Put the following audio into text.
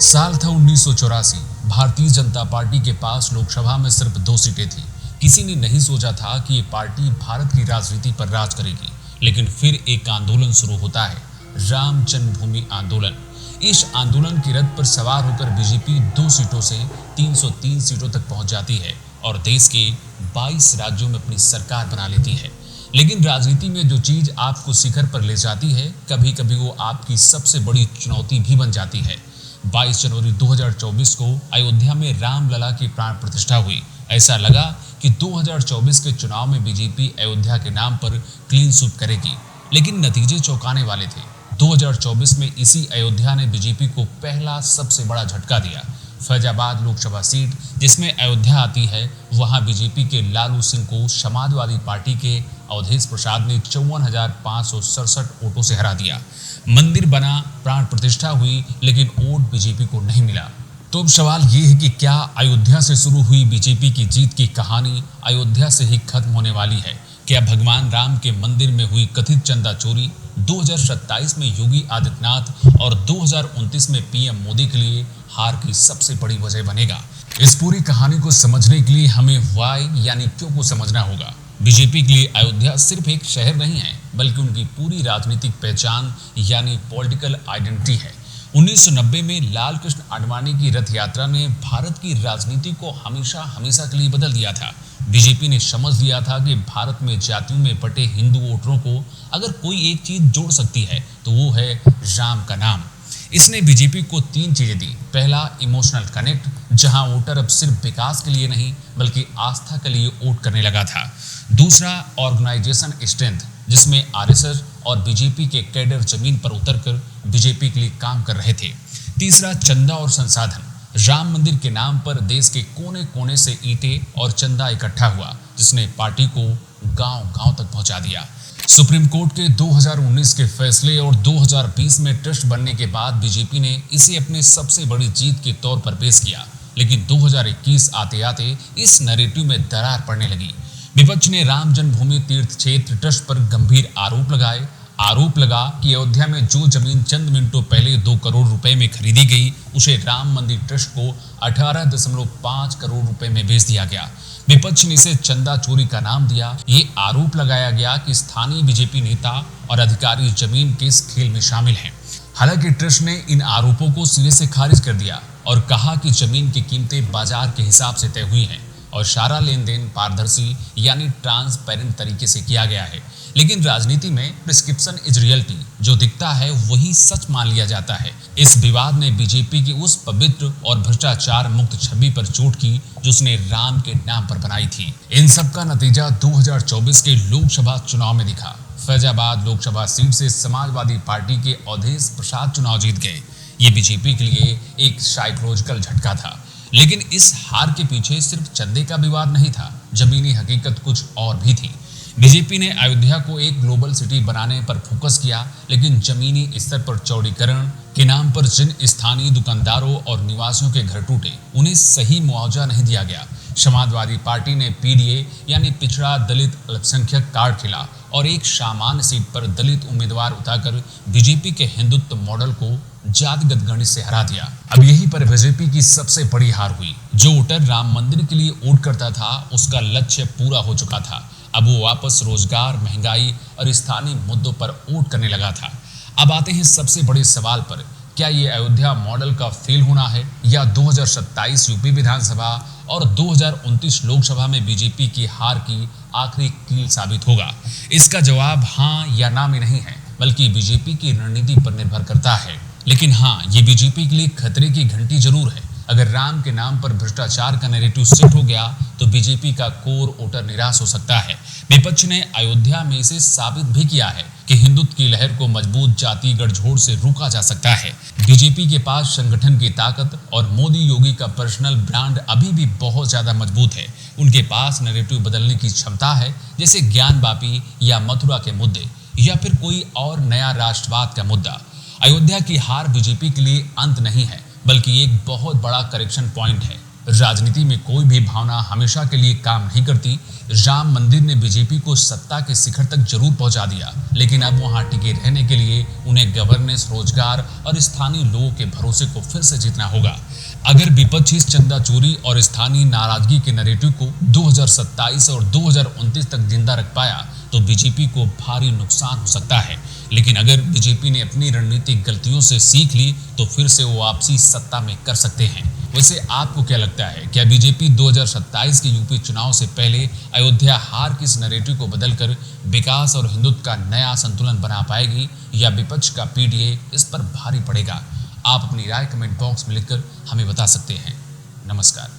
साल था 1984। भारतीय जनता पार्टी के पास लोकसभा में सिर्फ 2 सीटें थी। किसी ने नहीं सोचा था कि ये पार्टी भारत की राजनीति पर राज करेगी, लेकिन फिर एक आंदोलन शुरू होता है, राम जन्मभूमि आंदोलन। इस आंदोलन की रथ पर सवार होकर बीजेपी 2 सीटों से 303 सीटों तक पहुंच जाती है और देश के 22 राज्यों में अपनी सरकार बना लेती है। लेकिन राजनीति में जो चीज आपको शिखर पर ले जाती है, कभी कभी वो आपकी सबसे बड़ी चुनौती भी बन जाती है। 22 जनवरी 2024 को अयोध्या में रामलला की प्राण प्रतिष्ठा हुई। ऐसा लगा कि 2024 के चुनाव में बीजेपी अयोध्या के नाम पर क्लीन स्वीप करेगी, लेकिन नतीजे चौंकाने वाले थे। 2024 में इसी अयोध्या ने बीजेपी को पहला सबसे बड़ा झटका दिया। फैजाबाद लोकसभा सीट जिसमें अयोध्या आती है, वहां बीजेपी के लालू सिंह को समाजवादी पार्टी के अवधेश प्रसाद ने 54,567 वोटों से हरा दिया। मंदिर बना, प्राण प्रतिष्ठा हुई, लेकिन वोट बीजेपी को नहीं मिला। तो अब सवाल ये है कि क्या अयोध्या से शुरू हुई बीजेपी की जीत की कहानी अयोध्या से ही खत्म होने वाली है? क्या भगवान राम के मंदिर में हुई कथित चंदा चोरी 2027 में योगी आदित्यनाथ और 2029 में पीएम मोदी के लिए हार की सबसे बड़ी वजह बनेगा? इस पूरी कहानी को समझने के लिए हमें व्हाई यानी क्यों को समझना होगा। बीजेपी के लिए अयोध्या सिर्फ एक शहर नहीं है, बल्कि उनकी पूरी राजनीतिक पहचान यानी पॉलिटिकल आइडेंटिटी है। 1990 में लाल कृष्ण आडवाणी की रथ यात्रा ने भारत की राजनीति को हमेशा हमेशा के लिए बदल दिया था। बीजेपी ने समझ लिया था कि भारत में जातियों में बटे हिंदू वोटरों को अगर कोई एक चीज जोड़ सकती है तो वो है राम का नाम। इसने बीजेपी को 3 चीजें दी। पहला, इमोशनल कनेक्ट, जहां वोटर अब सिर्फ विकास के लिए नहीं बल्कि आस्था के लिए वोट करने लगा था। दूसरा, ऑर्गेनाइजेशन स्ट्रेंथ, जिसमें आरएसएस और बीजेपी के कैडर जमीन पर उतरकर बीजेपी के लिए काम कर रहे थे। तीसरा, चंदा और संसाधन। राम मंदिर के नाम पर देश के कोने कोने से ईंटें और चंदा इकट्ठा हुआ, जिसने पार्टी को गांव-गांव तक पहुंचा दिया। सुप्रीम कोर्ट के 2019 के फैसले और 2020 में ट्रस्ट बनने के बाद बीजेपी ने इसे अपने सबसे बड़ी जीत के तौर पर पेश किया। लेकिन 2021 आते आते इस नैरेटिव में दरार पड़ने लगी। विपक्ष ने राम जन्मभूमि तीर्थ क्षेत्र ट्रस्ट पर गंभीर आरोप लगा कि अयोध्या में जो जमीन चंद मिनटों पहले 2 करोड़ रुपए में खरीदी गई, उसे राम मंदिर ट्रस्ट को 18.5 करोड़ रुपए में बेच दिया गया। विपक्ष ने इसे चंदा चोरी का नाम दिया। ये आरोप लगाया गया कि स्थानीय बीजेपी नेता और अधिकारी जमीन के इस खेल में शामिल हैं। हालांकि ट्रस्ट ने इन आरोपों को सिरे से खारिज कर दिया और कहा कि जमीन की कीमतें बाजार के हिसाब से तय हुई हैं और सारा लेन देन पारदर्शी यानी ट्रांसपेरेंट तरीके से किया गया है। लेकिन राजनीति में प्रिस्क्रिप्शन इज रियलिटी, जो दिखता है वही सच मान लिया जाता है। इस विवाद ने बीजेपी की उस पवित्र और भ्रष्टाचार मुक्त छवि पर चोट की जो उसने राम के नाम पर बनाई थी। इन सब का नतीजा 2024 के लोकसभा चुनाव में दिखा। फैजाबाद लोकसभा सीट से समाजवादी पार्टी के अवधेश प्रसाद चुनाव जीत गए। ये बीजेपी के लिए एक साइकोलॉजिकल झटका था। लेकिन इस हार के पीछे सिर्फ चंदे का विवाद नहीं था, जमीनी हकीकत कुछ और भी थी। बीजेपी ने अयोध्या को एक ग्लोबल सिटी बनाने पर फोकस किया, लेकिन जमीनी स्तर पर चौड़ीकरण के नाम पर जिन स्थानीय दुकानदारों और निवासियों के घर टूटे, उन्हें सही मुआवजा नहीं दिया गया। समाजवादी पार्टी ने पीडीए यानी पिछड़ा दलित अल्पसंख्यक कार्ड खेला और एक सामान्य सीट पर दलित उम्मीदवार उतारकर बीजेपी के हिंदुत्व मॉडल को जातिगत गणित से हरा दिया। अब यही पर बीजेपी की सबसे बड़ी हार हुई। जो वोटर राम मंदिर के लिए वोट करता था, उसका लक्ष्य पूरा हो चुका था। अब वो वापस रोजगार, महंगाई और स्थानीय मुद्दों पर वोट करने लगा था। अब आते हैं सबसे बड़े सवाल पर, क्या ये अयोध्या मॉडल का फेल होना है या 2027 यूपी विधानसभा और 2029 लोकसभा में बीजेपी की हार की आखिरी कील साबित होगा? इसका जवाब हाँ या ना में नहीं है, बल्कि बीजेपी की रणनीति पर निर्भर करता है। लेकिन हाँ, ये बीजेपी के लिए खतरे की घंटी जरूर है। अगर राम के नाम पर भ्रष्टाचार का नैरेटिव सेट हो गया तो बीजेपी का कोर वोटर निराश हो सकता है। विपक्ष ने अयोध्या में इसे साबित भी किया है कि हिंदुत्व की लहर को मजबूत जाति गठजोड़ से रोका जा सकता है। बीजेपी के पास संगठन की ताकत और मोदी योगी का पर्सनल ब्रांड अभी भी बहुत ज्यादा मजबूत है। उनके पास नैरेटिव बदलने की क्षमता है, जैसे ज्ञान वापी या मथुरा के मुद्दे या फिर कोई और नया राष्ट्रवाद का मुद्दा। अयोध्या की हार बीजेपी के लिए अंत नहीं है, बल्कि एक बहुत बड़ा करेक्शन पॉइंट है। राजनीति में कोई भी भावना हमेशा के लिए काम नहीं करती। राम मंदिर ने बीजेपी को सत्ता के शिखर तक जरूर पहुंचा दिया, लेकिन अब वहां टिके रहने के लिए उन्हें गवर्नेंस, रोजगार और स्थानीय लोगों के भरोसे को फिर से जीतना होगा। अगर विपक्ष इस चंदा चोरी और स्थानीय नाराजगी के नैरेटिव को 2027 और 2029 तक जिंदा रख पाया तो बीजेपी को भारी नुकसान हो सकता है। लेकिन अगर बीजेपी ने अपनी रणनीतिक गलतियों से सीख ली तो फिर से वो वापसी सत्ता में कर सकते हैं। वैसे आपको क्या लगता है, क्या बीजेपी 2027 के यूपी चुनाव से पहले अयोध्या हार की इस नैरेटिव को बदलकर विकास और हिंदुत्व का नया संतुलन बना पाएगी, या विपक्ष का पीडीए इस पर भारी पड़ेगा? आप अपनी राय कमेंट बॉक्स में लिखकर हमें बता सकते हैं। नमस्कार।